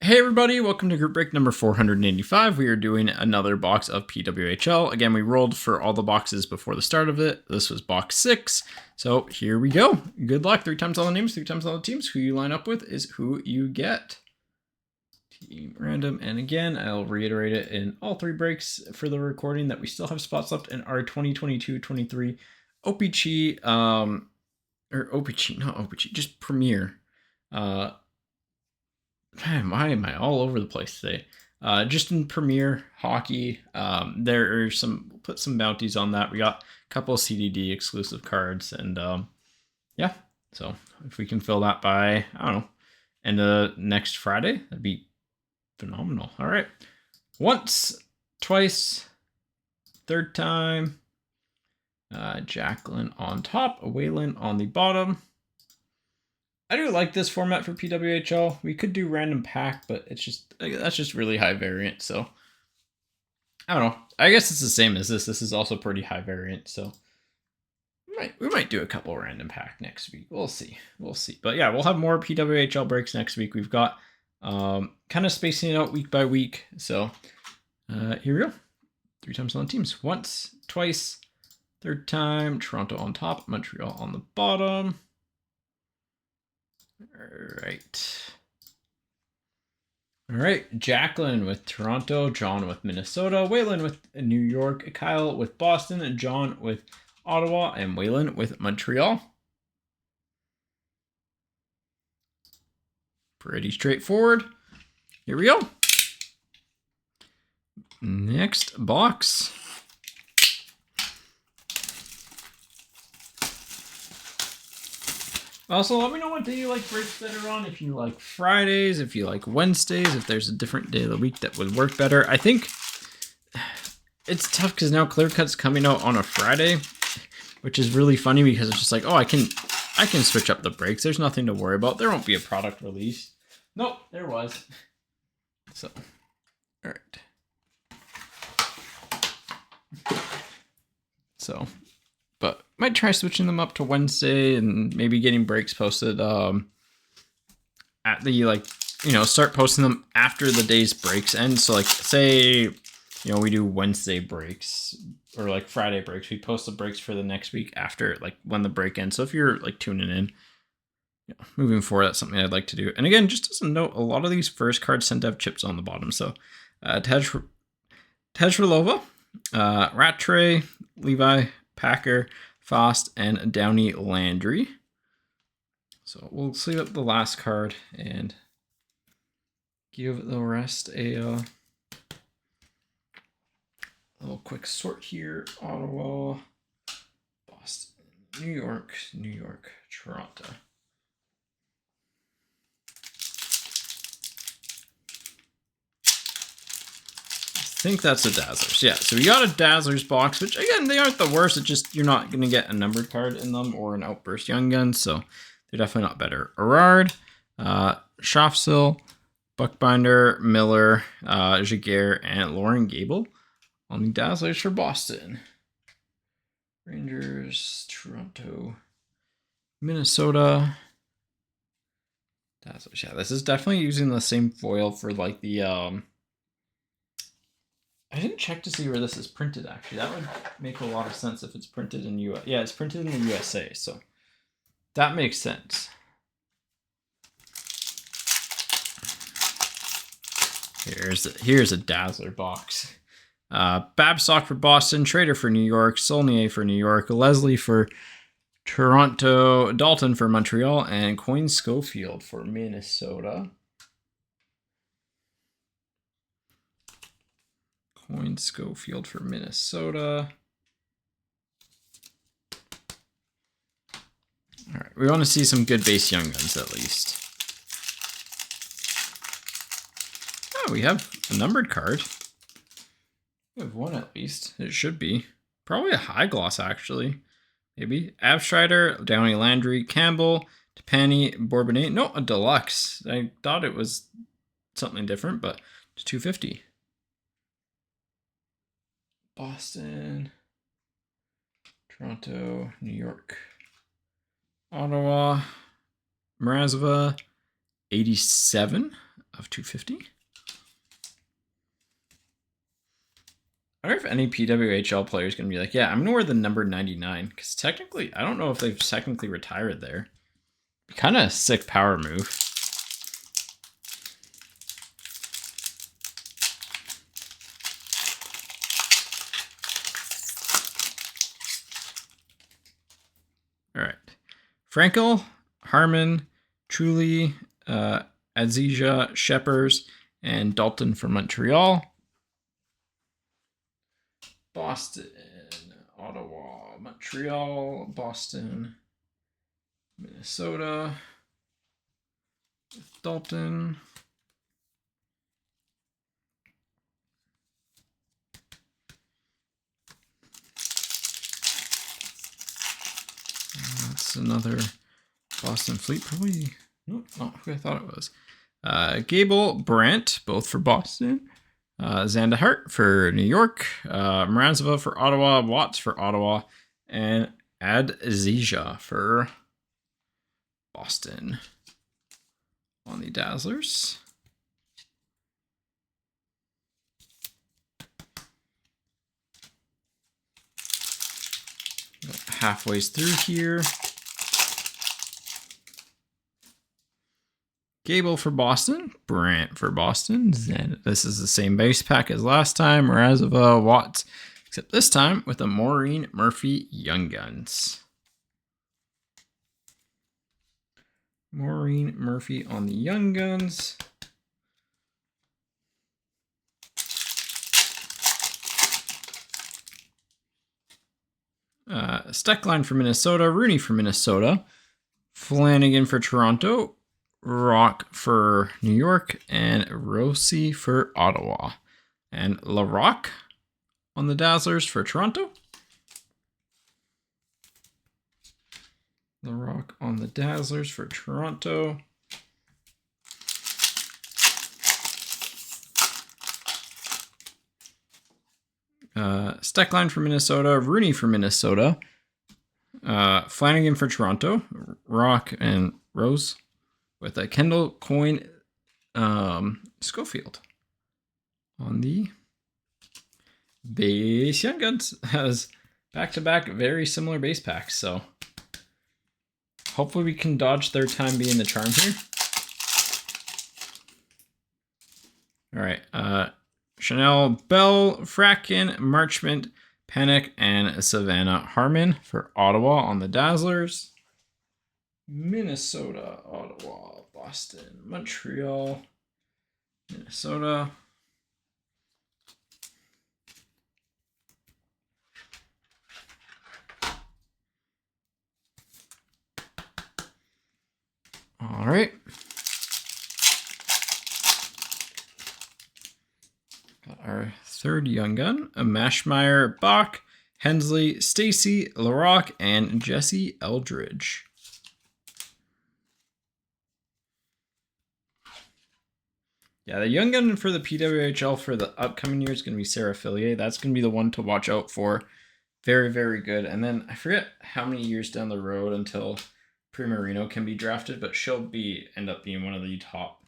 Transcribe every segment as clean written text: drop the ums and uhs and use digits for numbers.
Hey everybody, welcome to group break number 485. We are doing another box of PWHL. Again, we rolled for all the boxes before the start of it. This was box 6. So here we go. Good luck. 3 times all the names, 3 times all the teams. Who you line up with is who you get. Team random. And again, I'll reiterate it in all 3 breaks for the recording that we still have spots left in our 2022-23 OPC, or OPC, not OPC, just Premier. Man, why am I all over the place today? Just in Premier Hockey, there are put some bounties on that. We got a couple of CDD exclusive cards, and yeah, so if we can fill that by, I don't know, end of next Friday, that'd be phenomenal. All right, once, twice, third time. Jacqueline on top, Waylon on the bottom. I do like this format for PWHL. We could do random pack, but that's just really high variant. So I don't know. I guess it's the same as this. This is also pretty high variant. So we might do a couple random pack next week. We'll see. But yeah, we'll have more PWHL breaks next week. We've got kind of spacing it out week by week. So here we go. 3 times on the teams. Once, twice, third time. Toronto on top, Montreal on the bottom. All right. Jacqueline with Toronto, John with Minnesota, Waylon with New York, Kyle with Boston, and John with Ottawa, and Waylon with Montreal. Pretty straightforward. Here we go. Next box. Also, let me know what day you like breaks better on. If you like Fridays, if you like Wednesdays, if there's a different day of the week that would work better. I think it's tough because now Clear Cut's coming out on a Friday, which is really funny because it's just like, oh, I can switch up the breaks. There's nothing to worry about. There won't be a product release. Nope, there was. So, all right. So, but might try switching them up to Wednesday and maybe getting breaks posted at the start posting them after the day's breaks end. So like say, we do Wednesday breaks or like Friday breaks. We post the breaks for the next week after like when the break ends. So if you're like tuning in, moving forward, that's something I'd like to do. And again, just as a note, a lot of these first cards tend to have chips on the bottom. So Tejrelova, Rattray, Levi, Packer, Fost, and Downey Landry. So we'll sleeve up the last card and give the rest a little quick sort here. Ottawa, Boston, New York, Toronto. I think that's a Dazzlers. Yeah, so we got a Dazzlers box, which again, they aren't the worst. It's just you're not going to get a numbered card in them or an Outburst Young Gun, so they're definitely not better. Erard, Schafsil, Buckbinder, Miller, Jaguar, and Lauren Gable on the Dazzlers for Boston. Rangers, Toronto, Minnesota. Dazzlers. Yeah, this is definitely using the same foil for like the I didn't check to see where this is printed, actually. That would make a lot of sense if it's printed in US. Yeah, it's printed in the USA, so that makes sense. Here's a Dazzler box. Babsock for Boston, Trader for New York, Saulnier for New York, Leslie for Toronto, Dalton for Montreal, and Coyne Schofield for Minnesota. Coyne Schofield for Minnesota. All right, we want to see some good base Young Guns at least. Oh, we have a numbered card. We have one at least. It should be. Probably a high gloss, actually. Maybe. Abstrider, Downey Landry, Campbell, Tapani, Bourbonnais. No, a deluxe. I thought it was something different, but it's $250. Boston, Toronto, New York, Ottawa, Mrazova, 87 of 250. I wonder if any PWHL player is going to be like, yeah, I'm going to wear the number 99. Because technically, I don't know if they've technically retired there. Kind of a sick power move. All right. Frankel, Harmon, Truly, Azija, Sheppers, and Dalton from Montreal. Boston, Ottawa, Montreal, Boston, Minnesota, Dalton. That's another Boston Fleet, probably. Nope, not who I thought it was. Gable, Brandt, both for Boston. Zandahart for New York. Mrazova for Ottawa. Watts for Ottawa. And Adzija for Boston on the Dazzlers. Halfway through here. Gable for Boston, Brandt for Boston. And this is the same base pack as last time. Mrazova, Watts, except this time with a Maureen Murphy Young Guns. Maureen Murphy on the Young Guns. Steckline for Minnesota, Rooney for Minnesota, Flanagan for Toronto, Rock for New York, and Rossi for Ottawa. And LaRock on the Dazzlers for Toronto. LaRock on the Dazzlers for Toronto. Steckline for Minnesota, Rooney for Minnesota, Flanagan for Toronto, Rock and Rose with a Kendall Coyne Schofield on the base. Young Guns has back-to-back very similar base packs, so hopefully we can dodge third time being the charm here. All right, Chanel, Bell, Fracken, Marchment, Panic, and Savannah Harmon for Ottawa on the Dazzlers. Minnesota, Ottawa, Boston, Montreal, Minnesota. All right. Got our third Young Gun, a Mashmeyer, Bach, Hensley, Stacy, LaRock, and Jesse Eldridge. Yeah, the Young Gun for the PWHL for the upcoming year is going to be Sarah Fillier. That's going to be the one to watch out for. Very, very good. And then I forget how many years down the road until Primarino can be drafted, but she'll end up being one of the top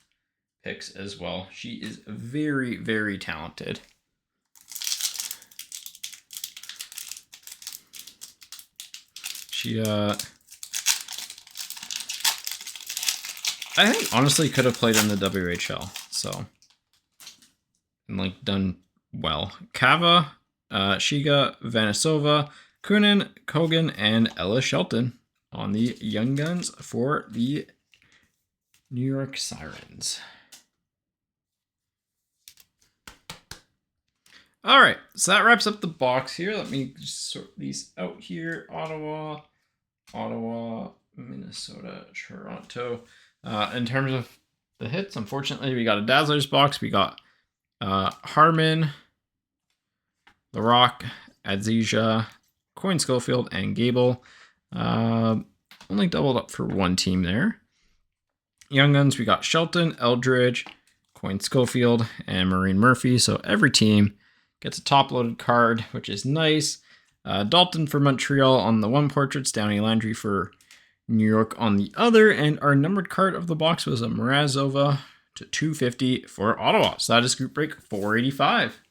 picks as well. She is very, very talented. She, I think honestly could have played in the WHL, so, and like done well. Kava, Shiga, Vanisova, Kunin, Kogan, and Ella Shelton on the Young Guns for the New York Sirens. All right, so that wraps up the box here. Let me sort these out here. Ottawa, Minnesota, Toronto. In terms of the hits, unfortunately, we got a Dazzlers box. We got Harmon, LaRock, Adzija, Coyne Schofield, and Gable. Only doubled up for one team there. Young Guns, we got Shelton, Eldridge, Coyne Schofield, and Maureen Murphy. So every team gets a top-loaded card, which is nice. Dalton for Montreal on the one portraits, Downey Landry for New York on the other, and our numbered card of the box was a Mrazova to 250 for Ottawa. So that is group break 485.